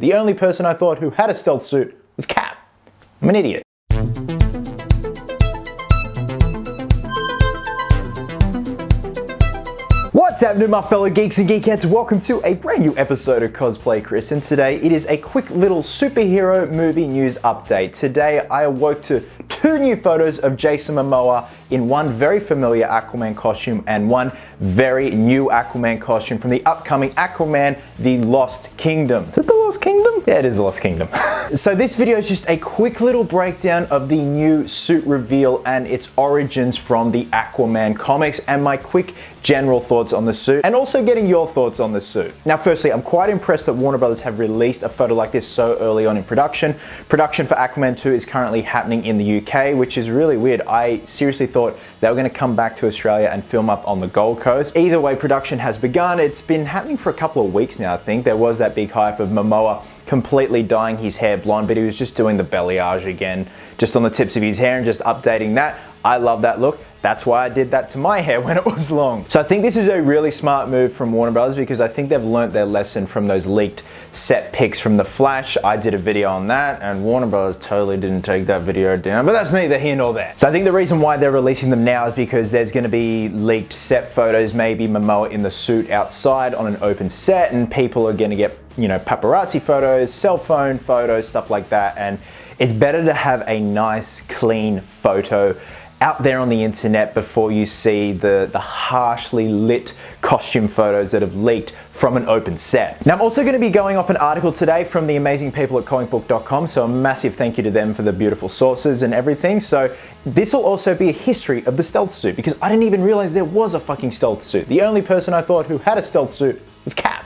The only person I thought who had a stealth suit was Cap. I'm an idiot. What's happening, my fellow geeks and geekettes? Welcome to a brand new episode of Cosplay Chris, and today it is a quick little superhero movie news update. Today I awoke to two new photos of Jason Momoa in one very familiar Aquaman costume and one very new Aquaman costume from the upcoming Aquaman The Lost Kingdom. Is it The Lost Kingdom? Yeah, it is The Lost Kingdom. So this video is just a quick little breakdown of the new suit reveal and its origins from the Aquaman comics and my quick general thoughts on the suit, and also getting your thoughts on the suit. Now, firstly, I'm quite impressed that Warner Brothers have released a photo like this so early on in production. Production for Aquaman 2 is currently happening in the UK, which is really weird. I seriously thought they were going to come back to Australia and film up on the Gold Coast. Either way, production has begun. It's been happening for a couple of weeks now, I think. There was that big hype of Momoa completely dyeing his hair blonde, but he was just doing the balayage again, just on the tips of his hair and just updating that. I love that look. That's why I did that to my hair when it was long. So I think this is a really smart move from Warner Brothers because I think they've learned their lesson from those leaked set pics from The Flash. I did a video on that and Warner Brothers totally didn't take that video down, but that's neither here nor there. So I think the reason why they're releasing them now is because there's gonna be leaked set photos, maybe Momoa in the suit outside on an open set, and people are gonna get, you know, paparazzi photos, cell phone photos, stuff like that. And it's better to have a nice, clean photo out there on the internet before you see the harshly lit costume photos that have leaked from an open set. Now, I'm also going to be going off an article today from the amazing people at comicbook.com, so a massive thank you to them for the beautiful sources and everything. So this will also be a history of the stealth suit, because I didn't even realize there was a fucking stealth suit. The only person I thought who had a stealth suit was Cap.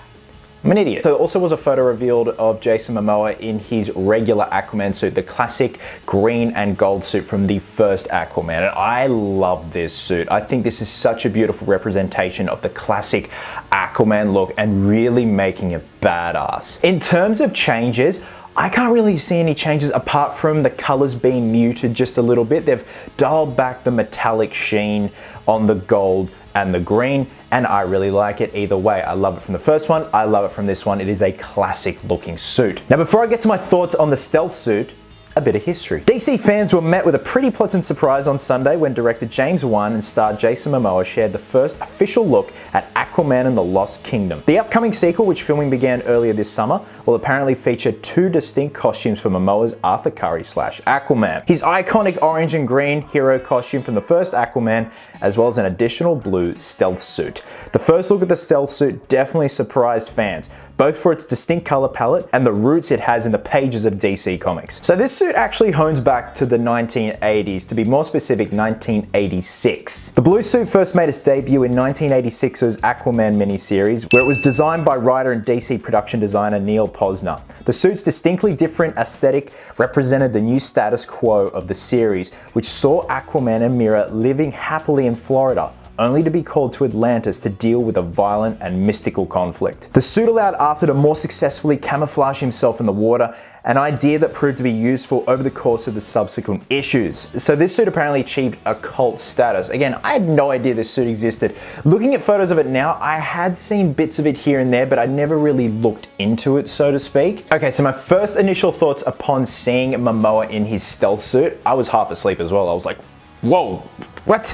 I'm an idiot. So there also was a photo revealed of Jason Momoa in his regular Aquaman suit, the classic green and gold suit from the first Aquaman. And I love this suit. I think this is such a beautiful representation of the classic Aquaman look and really making it badass. In terms of changes, I can't really see any changes apart from the colors being muted just a little bit. They've dialed back the metallic sheen on the gold and the green, and I really like it either way. I love it from the first one, I love it from this one. It is a classic looking suit. Now, before I get to my thoughts on the stealth suit, a bit of history. DC fans were met with a pretty pleasant surprise on Sunday when director James Wan and star Jason Momoa shared the first official look at Aquaman and the Lost Kingdom. The upcoming sequel, which filming began earlier this summer, will apparently feature two distinct costumes for Momoa's Arthur Curry / Aquaman. His iconic orange and green hero costume from the first Aquaman, as well as an additional blue stealth suit. The first look at the stealth suit definitely surprised fans, both for its distinct color palette and the roots it has in the pages of DC Comics. So this suit actually hones back to the 1980s, to be more specific, 1986. The blue suit first made its debut in 1986's Aquaman miniseries, where it was designed by writer and DC production designer Neil Posner. The suit's distinctly different aesthetic represented the new status quo of the series, which saw Aquaman and Mera living happily in Florida, only to be called to Atlantis to deal with a violent and mystical conflict. The suit allowed Arthur to more successfully camouflage himself in the water, an idea that proved to be useful over the course of the subsequent issues. So this suit apparently achieved a cult status. Again, I had no idea this suit existed. Looking at photos of it now, I had seen bits of it here and there, but I never really looked into it, so to speak. Okay, so my first initial thoughts upon seeing Momoa in his stealth suit, I was half asleep as well. I was like, whoa, what?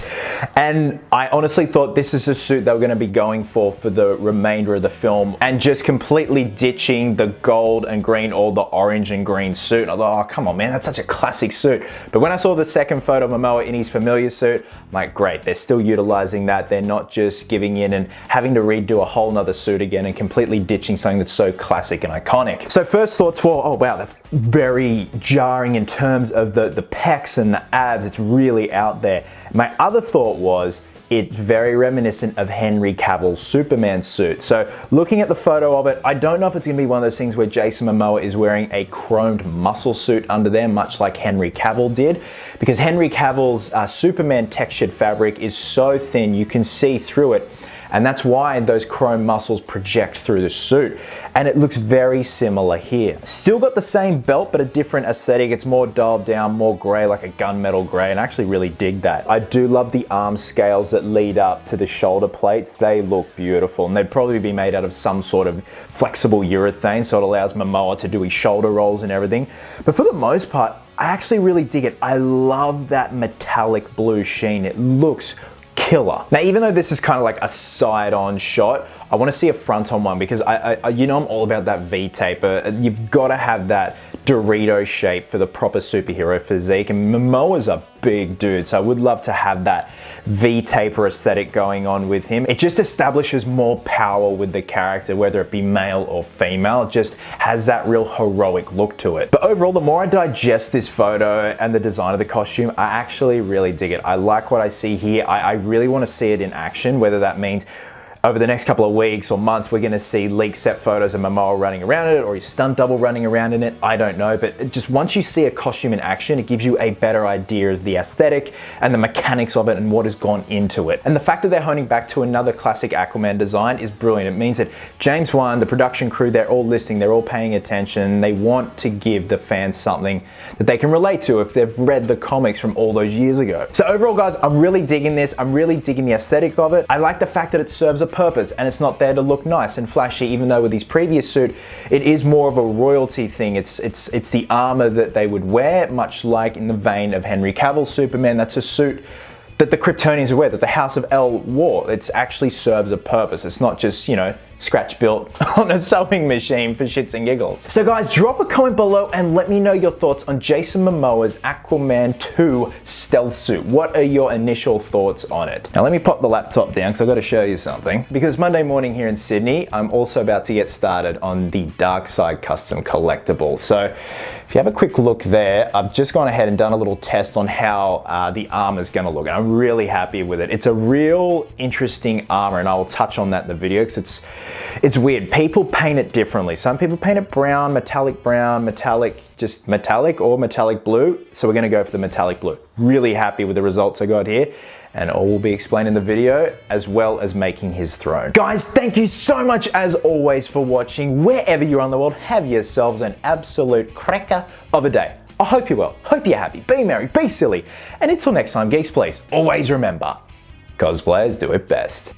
And I honestly thought this is a suit they were going to be going for the remainder of the film and just completely ditching the gold and green or the orange and green suit. I thought, oh, come on, man, that's such a classic suit. But when I saw the second photo of Momoa in his familiar suit, I'm like, great, they're still utilizing that. They're not just giving in and having to redo a whole nother suit again and completely ditching something that's so classic and iconic. So first thoughts were, oh wow, that's very jarring in terms of the pecs and the abs. It's really out there. My other thought was, it's very reminiscent of Henry Cavill's Superman suit. So looking at the photo of it, I don't know if it's going to be one of those things where Jason Momoa is wearing a chromed muscle suit under there, much like Henry Cavill did, because Henry Cavill's Superman textured fabric is so thin you can see through it. and that's why those chrome muscles project through the suit. And it looks very similar here. Still got the same belt, but a different aesthetic. It's more dialed down, more gray, like a gunmetal gray, and I actually really dig that. I do love the arm scales that lead up to the shoulder plates. They look beautiful, and they'd probably be made out of some sort of flexible urethane, so it allows Momoa to do his shoulder rolls and everything. But for the most part, I actually really dig it. I love that metallic blue sheen. It looks killer. Now, even though this is kind of like a side-on shot, I want to see a front-on one because you know I'm all about that V-taper. You've got to have that Dorito shape for the proper superhero physique, and Momoa's a big dude, so I would love to have that V-taper aesthetic going on with him. It just establishes more power with the character, whether it be male or female. It just has that real heroic look to it. But overall, the more I digest this photo and the design of the costume, I actually really dig it. I like what I see here. I really want to see it in action, whether that means over the next couple of weeks or months, we're gonna see leaked set photos of Momoa running around in it or his stunt double running around in it. I don't know, but just once you see a costume in action, it gives you a better idea of the aesthetic and the mechanics of it and what has gone into it. And the fact that they're honing back to another classic Aquaman design is brilliant. It means that James Wan, the production crew, they're all listening, they're all paying attention. They want to give the fans something that they can relate to if they've read the comics from all those years ago. So overall, guys, I'm really digging this. I'm really digging the aesthetic of it. I like the fact that it serves a purpose and it's not there to look nice and flashy, even though with his previous suit it is more of a royalty thing. It's the armor that they would wear, much like in the vein of Henry Cavill's Superman. That's a suit that the Kryptonians wear, that the House of El wore. It actually serves a purpose. It's not just, you know, scratch built on a sewing machine for shits and giggles. So guys, drop a comment below and let me know your thoughts on Jason Momoa's Aquaman 2 stealth suit. What are your initial thoughts on it? Now let me pop the laptop down because I've got to show you something. Because Monday morning here in Sydney, I'm also about to get started on the Dark Side Custom collectible. So if you have a quick look there, I've just gone ahead and done a little test on how the armor is going to look. And I'm really happy with it. It's a real interesting armor, and I will touch on that in the video because it's weird. People paint it differently. Some people paint it brown, metallic, just metallic, or metallic blue. So we're going to go for the metallic blue. Really happy with the results I got here, and all will be explained in the video, as well as making his throne. Guys, thank you so much as always for watching. Wherever you're on the world, have yourselves an absolute cracker of a day. I hope you're well, hope you're happy, be merry, be silly, and until next time, geeks, please always remember, cosplayers do it best.